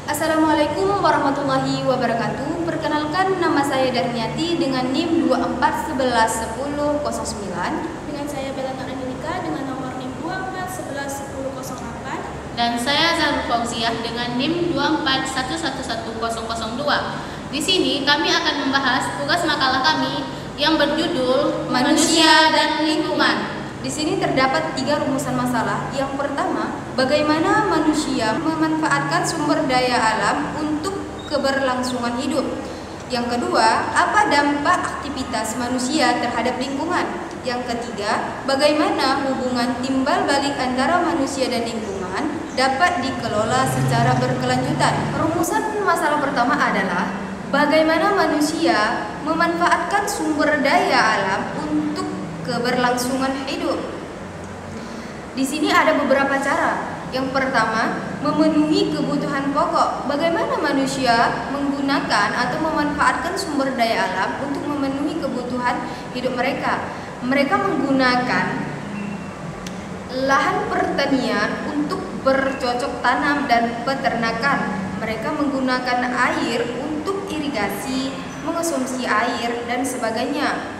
Assalamualaikum warahmatullahi wabarakatuh. Perkenalkan, nama saya Darniati dengan NIM 24111009. Dengan saya Belana Anilika dengan nomor NIM 24111008. Dan saya Zarul Fauziah dengan NIM 24111002. Di sini kami akan membahas tugas makalah kami yang berjudul Manusia dan Lingkungan. Di sini terdapat 3 rumusan masalah. Yang pertama, bagaimana manusia memanfaatkan sumber daya alam untuk keberlangsungan hidup. Yang kedua, apa dampak aktivitas manusia terhadap lingkungan. Yang ketiga, bagaimana hubungan timbal balik antara manusia dan lingkungan dapat dikelola secara berkelanjutan. Rumusan masalah pertama adalah bagaimana manusia memanfaatkan sumber daya alam untuk keberlangsungan hidup. Di sini ada beberapa cara. Yang pertama, memenuhi kebutuhan pokok. Bagaimana manusia menggunakan atau memanfaatkan sumber daya alam untuk memenuhi kebutuhan hidup mereka. Mereka menggunakan lahan pertanian untuk bercocok tanam dan peternakan. Mereka menggunakan air untuk irigasi, mengonsumsi air, dan sebagainya.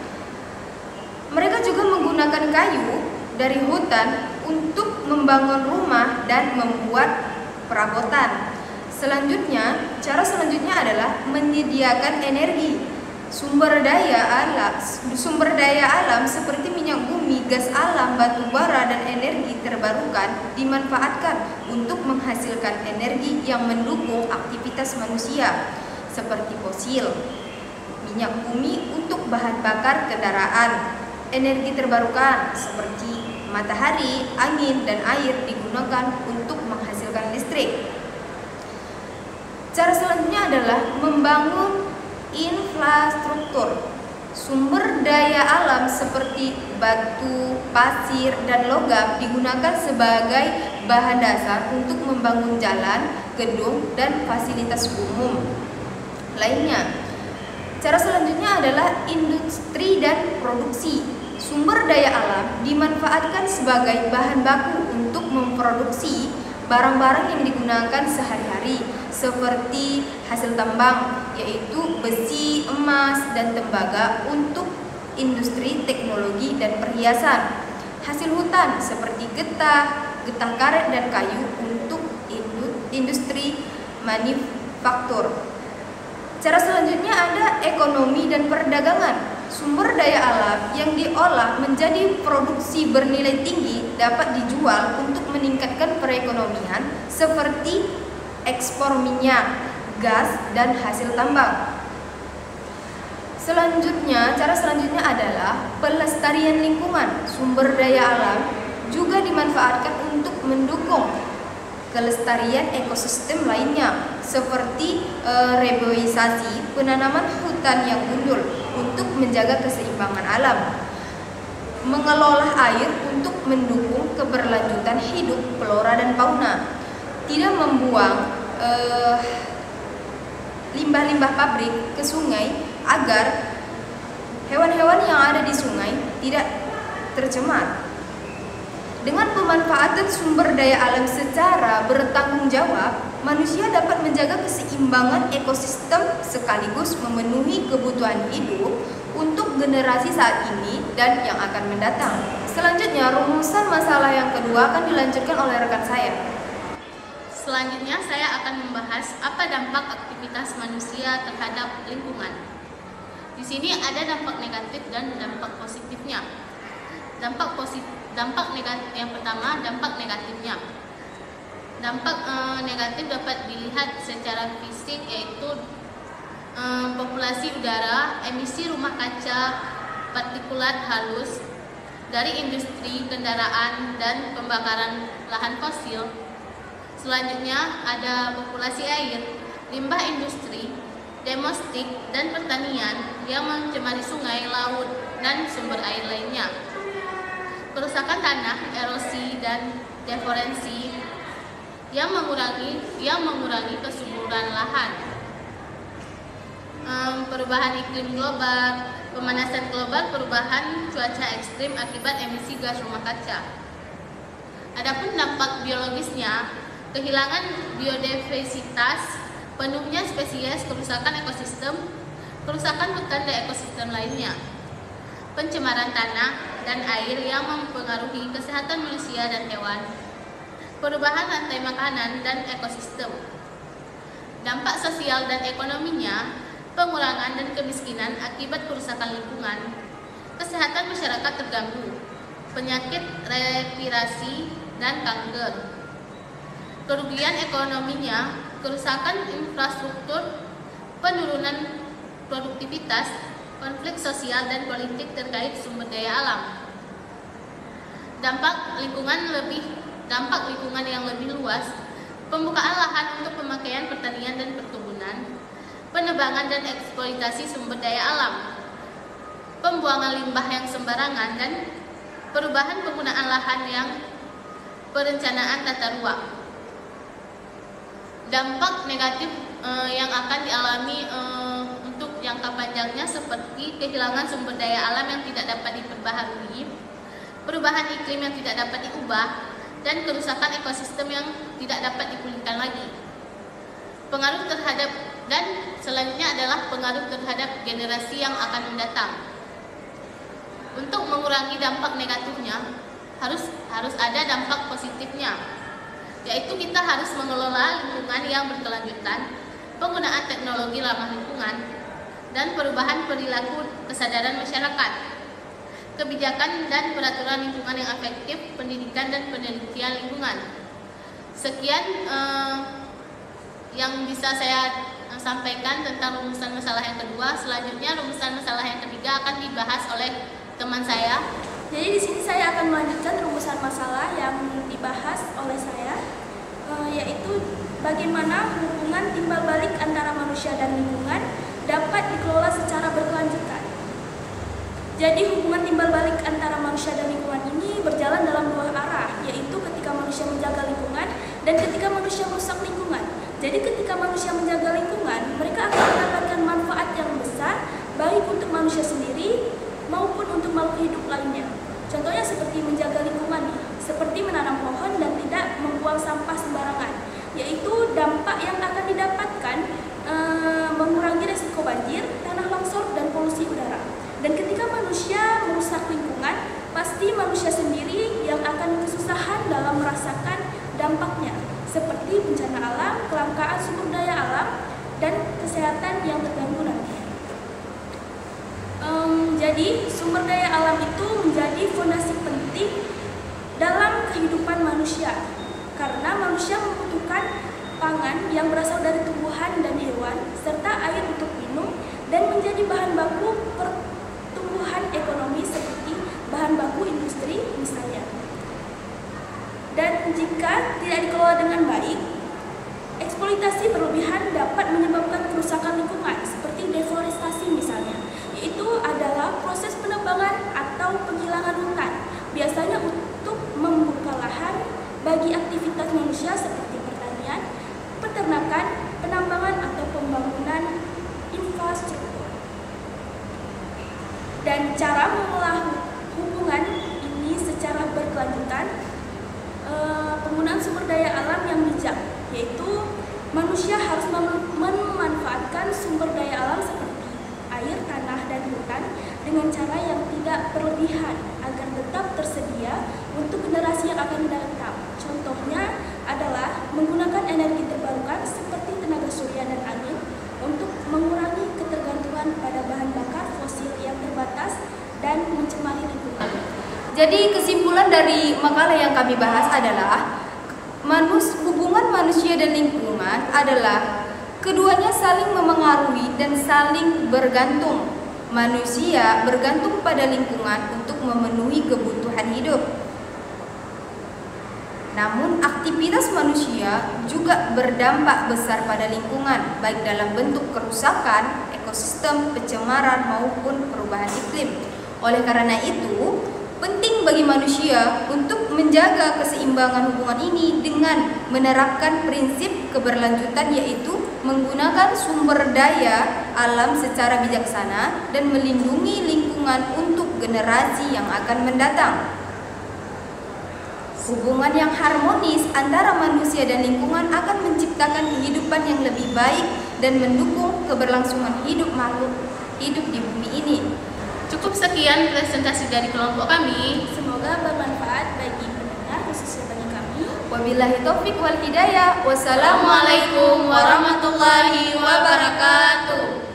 Mereka juga menggunakan kayu dari hutan untuk membangun rumah dan membuat perabotan. Cara selanjutnya adalah menyediakan energi. Sumber daya alam seperti minyak bumi, gas alam, batu bara, dan energi terbarukan dimanfaatkan untuk menghasilkan energi yang mendukung aktivitas manusia seperti fosil, minyak bumi untuk bahan bakar kendaraan. Energi terbarukan seperti matahari, angin, dan air digunakan untuk menghasilkan listrik. Cara selanjutnya adalah membangun infrastruktur. Sumber daya alam seperti batu, pasir, dan logam digunakan sebagai bahan dasar untuk membangun jalan, gedung, dan fasilitas umum lainnya. Cara selanjutnya adalah industri dan produksi. Sumber daya alam dimanfaatkan sebagai bahan baku untuk memproduksi barang-barang yang digunakan sehari-hari seperti hasil tambang, yaitu besi, emas, dan tembaga untuk industri teknologi dan perhiasan. Hasil hutan seperti getah karet, dan kayu untuk industri manufaktur. Cara selanjutnya ada ekonomi dan perdagangan. Sumber daya alam yang diolah menjadi produksi bernilai tinggi dapat dijual untuk meningkatkan perekonomian seperti ekspor minyak, gas, dan hasil tambang. Cara selanjutnya adalah pelestarian lingkungan. Sumber daya alam juga dimanfaatkan untuk mendukung kelestarian ekosistem lainnya seperti reboisasi, penanaman hutan yang gundul untuk menjaga keseimbangan alam, mengelola air untuk mendukung keberlanjutan hidup flora dan fauna, tidak membuang limbah-limbah pabrik ke sungai agar hewan-hewan yang ada di sungai tidak tercemar. Dengan pemanfaatan sumber daya alam secara bertanggung jawab, manusia dapat menjaga keseimbangan ekosistem sekaligus memenuhi kebutuhan hidup untuk generasi saat ini dan yang akan mendatang. Selanjutnya, rumusan masalah yang kedua akan dilanjutkan oleh rekan saya. Selanjutnya saya akan membahas apa dampak aktivitas manusia terhadap lingkungan. Di sini ada dampak negatif dan dampak positifnya. Yang pertama, dampak negatifnya. Dampak negatif dapat dilihat secara fisik, yaitu populasi udara, emisi rumah kaca, partikulat halus dari industri kendaraan dan pembakaran lahan fosil. Selanjutnya ada populasi air, limbah industri, domestik, dan pertanian yang mencemari sungai, laut, dan sumber air lainnya. Kerusakan tanah, erosi, dan deforestasi yang mengurangi kesuburan lahan. Perubahan iklim global, pemanasan global, perubahan cuaca ekstrim akibat emisi gas rumah kaca. Adapun dampak biologisnya, kehilangan biodiversitas, penuhnya spesies, kerusakan ekosistem, kerusakan hutan dan ekosistem lainnya, pencemaran tanah dan air yang mempengaruhi kesehatan manusia dan hewan, perubahan rantai makanan dan ekosistem. Dampak sosial dan ekonominya, pengurangan dan kemiskinan akibat kerusakan lingkungan, kesehatan masyarakat terganggu, penyakit respirasi dan kanker. Kerugian ekonominya, kerusakan infrastruktur, penurunan produktivitas, konflik sosial dan politik terkait sumber daya alam. Dampak lingkungan yang lebih luas, pembukaan lahan untuk pemakaian pertanian dan perkebunan, penebangan dan eksploitasi sumber daya alam, pembuangan limbah yang sembarangan, dan perubahan penggunaan lahan yang perencanaan tata ruang. Dampak negatif yang akan dialami untuk jangka panjangnya seperti kehilangan sumber daya alam yang tidak dapat diperbaharui, perubahan iklim yang tidak dapat diubah, dan kerusakan ekosistem yang tidak dapat dipulihkan lagi. Pengaruh terhadap dan selanjutnya adalah pengaruh terhadap generasi yang akan mendatang. Untuk mengurangi dampak negatifnya, harus ada dampak positifnya, yaitu kita harus mengelola lingkungan yang berkelanjutan, penggunaan teknologi ramah lingkungan, dan perubahan perilaku kesadaran masyarakat, kebijakan dan peraturan lingkungan yang efektif, pendidikan dan penelitian lingkungan. Sekian yang bisa saya sampaikan tentang rumusan masalah yang kedua. Selanjutnya rumusan masalah yang ketiga akan dibahas oleh teman saya. Jadi di sini saya akan melanjutkan rumusan masalah yang dibahas oleh saya, yaitu bagaimana hubungan timbal balik antara manusia dan lingkungan dapat dikelola secara berkelanjutan. Jadi hubungan timbal balik antara manusia dan lingkungan ini berjalan dalam dua arah, yaitu ketika manusia menjaga lingkungan dan ketika manusia merusak lingkungan. Jadi ketika manusia menjaga lingkungan, mereka akan mendapatkan manfaat yang besar baik untuk manusia sendiri maupun untuk makhluk hidup lainnya. Contohnya seperti menjaga lingkungan, seperti menanam pohon dan tidak membuang sampah sembarangan, yaitu dampak yang akan didapatkan mengurangi resiko banjir, tanah longsor, dan polusi udara. Dan ketika manusia merusak lingkungan, pasti manusia sendiri yang akan kesusahan dalam merasakan dampaknya, seperti bencana alam, kelangkaan sumber daya alam, dan kesehatan yang terganggu nanti. Jadi sumber daya alam itu menjadi fondasi penting dalam kehidupan manusia, karena manusia membutuhkan pangan yang berasal dari tumbuhan dan hewan, serta air untuk minum, dan menjadi bahan baku pertumbuhan ekonomi seperti bahan baku industri misalnya. Dan jika tidak dikelola dengan baik, eksploitasi berlebihan dapat menyebabkan kerusakan lingkungan seperti deforestasi misalnya, yaitu adalah proses penebangan atau penghilangan hutan, biasanya untuk membuka lahan bagi aktivitas manusia seperti pertanian, peternakan, penambangan, atau pembangunan infrastruktur. Dan cara mengolah hubungan ini secara berkelanjutan, penggunaan sumber daya alam yang bijak, yaitu manusia harus memanfaatkan sumber daya alam seperti air, tanah, dan hutan dengan cara yang tidak berlebihan agar tetap tersedia untuk generasi yang akan datang. Contohnya adalah menggunakan energi terbarukan seperti tenaga surya dan angin untuk mengurangi ketergantungan pada bahan bakar fosil yang terbatas dan mencemari lingkungan. Jadi kesimpulan dari makalah yang kami bahas adalah hubungan manusia dan lingkungan adalah keduanya saling memengaruhi dan saling bergantung. Manusia bergantung pada lingkungan untuk memenuhi kebutuhan hidup. Namun aktivitas manusia juga berdampak besar pada lingkungan, baik dalam bentuk kerusakan ekosistem, pencemaran, maupun perubahan iklim. Oleh karena itu, penting bagi manusia untuk menjaga keseimbangan hubungan ini dengan menerapkan prinsip keberlanjutan, yaitu menggunakan sumber daya alam secara bijaksana dan melindungi lingkungan untuk generasi yang akan mendatang. Hubungan yang harmonis antara manusia dan lingkungan akan menciptakan kehidupan yang lebih baik dan mendukung keberlangsungan hidup makhluk hidup di bumi ini. Cukup sekian presentasi dari kelompok kami. Semoga bermanfaat bagi pendengar, khususnya bagi kami. Wabillahi taufik wal hidayah. Wassalamualaikum Assalamualaikum warahmatullahi wabarakatuh.